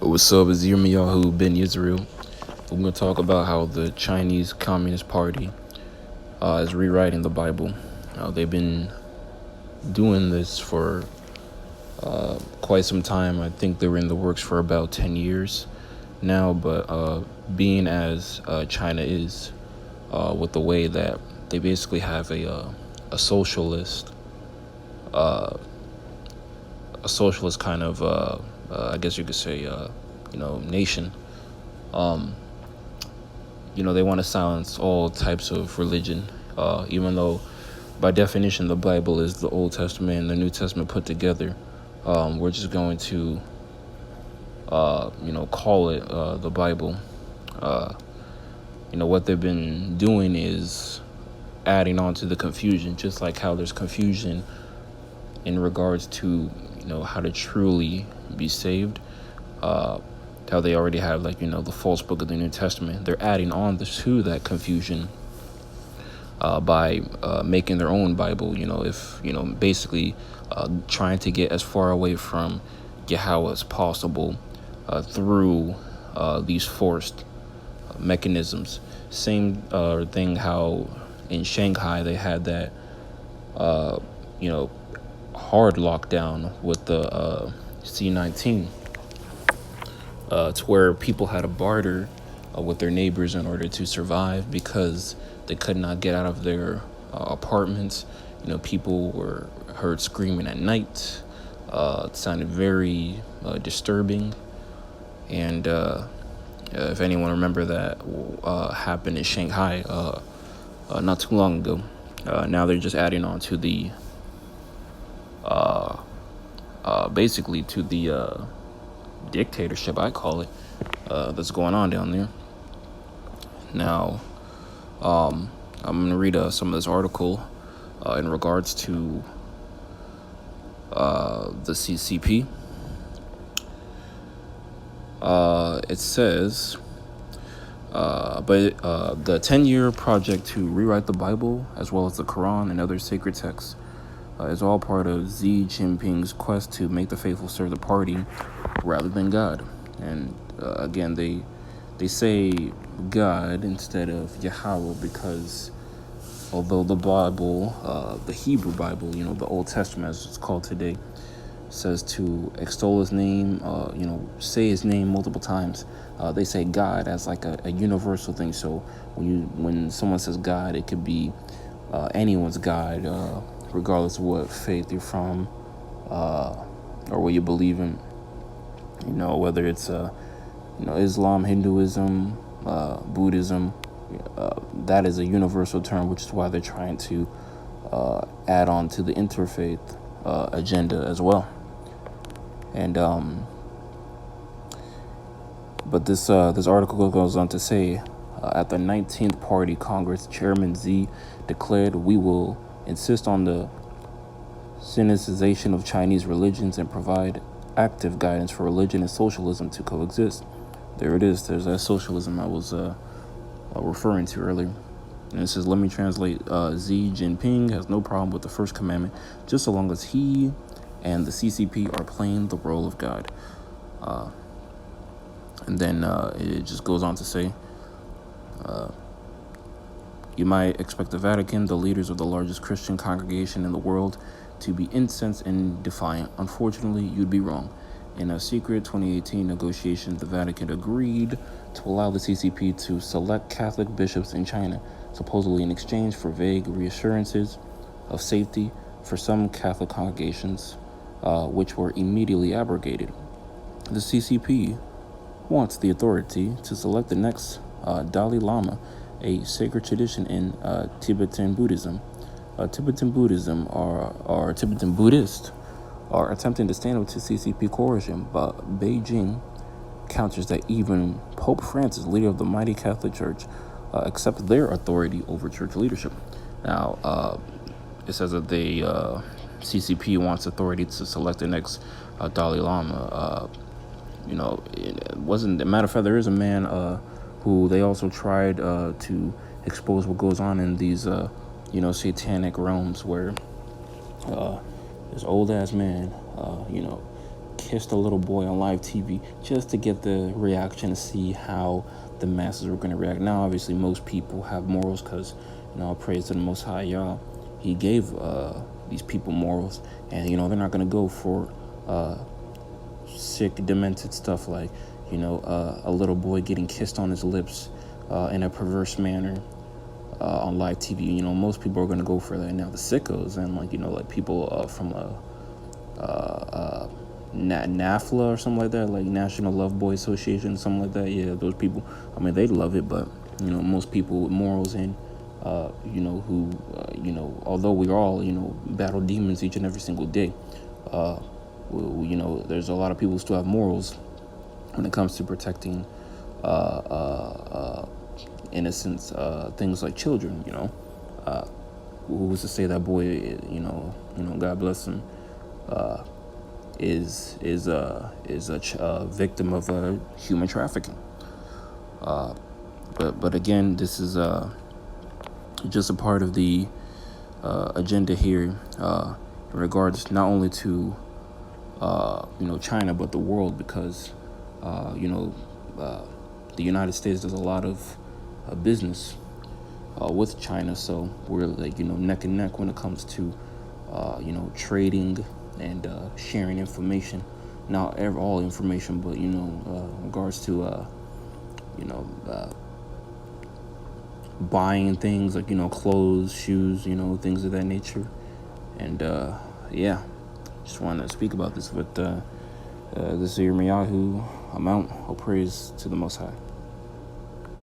What's up? It's Yirmiyahu Ben Yisrael. We're going to talk about how the Chinese Communist Party is rewriting the Bible. They've been doing this for quite some time. I think they were in the works for about 10 years now, but being as China is, with the way that they basically have a socialist kind of, I guess you could say, nation. They want to silence all types of religion, even though by definition the Bible is the Old Testament and the New Testament put together. We're just going to, call it the Bible. What they've been doing is adding on to the confusion, just like how there's confusion in regards to, how to truly be saved. How they already have, the false book of the New Testament. They're adding on to that confusion by making their own Bible, basically trying to get as far away from Yahweh as possible through these forced mechanisms. Same thing how in Shanghai they had that, hard lockdown with the C-19. To where people had to barter with their neighbors in order to survive because they could not get out of their apartments. People were heard screaming at night. It sounded very disturbing. And if anyone remember that happened in Shanghai not too long ago, now they're just adding on to the basically to the dictatorship, I call it, that's going on down there. Now, I'm going to read some of this article in regards to the CCP. It says, but the 10-year project to rewrite the Bible, as well as the Quran and other sacred texts, is all part of Xi Jinping's quest to make the faithful serve the party rather than God. And again, they say God instead of Yahweh because although the Bible, the Hebrew Bible, the Old Testament as it's called today, says to extol his name, say his name multiple times, they say God as like a universal thing. So when someone says God, it could be anyone's God, regardless of what faith you're from or what you believe in. Whether it's Islam, Hinduism, Buddhism, that is a universal term, which is why they're trying to add on to the interfaith agenda as well. And but this article goes on to say, at the 19th Party Congress, Chairman Xi declared, "We will insist on the Sinicization of Chinese religions and provide active guidance for religion and socialism to coexist." There it is. There's that socialism I was referring to earlier. And it says, let me translate, Xi Jinping has no problem with the first commandment, just so long as he and the CCP are playing the role of God. And then it just goes on to say, you might expect the Vatican, the leaders of the largest Christian congregation in the world, to be incensed and defiant. Unfortunately, you'd be wrong. In a secret 2018 negotiation, the Vatican agreed to allow the CCP to select Catholic bishops in China, supposedly in exchange for vague reassurances of safety for some Catholic congregations, which were immediately abrogated. The CCP wants the authority to select the next Dalai Lama, a sacred tradition in Tibetan Buddhism. Tibetan Buddhism or Tibetan Buddhists are attempting to stand up to CCP coercion, but Beijing counters that even Pope Francis, leader of the mighty Catholic Church, accepts their authority over church leadership. Now, it says that the CCP wants authority to select the next Dalai Lama. It wasn't. A matter of fact, there is a man who they also tried to expose what goes on in these, satanic realms where this old ass man, kissed a little boy on live TV just to get the reaction to see how the masses were going to react. Now, obviously, most people have morals because, all praise to the Most High, y'all. He gave these people morals, and, they're not going to go for sick, demented stuff like, a little boy getting kissed on his lips in a perverse manner on live TV. Most people are going to go for that. Now, the sickos and, like people from NAFLA or something like that, like National Love Boy Association, something like that. Yeah, those people, they love it, but, most people with morals and, who, although we all, battle demons each and every single day, there's a lot of people who still have morals when it comes to protecting innocent things like children. Who was to say that boy, God bless him, is a victim of human trafficking. But again, this is just a part of the agenda here in regards not only to China but the world, because the United States does a lot of business with China, so we're like neck and neck when it comes to trading and sharing information. Not all information, but in regards to buying things like clothes, shoes, things of that nature. And just wanted to speak about this with this is Yirmiyahu. I'm out. All praise to the Most High.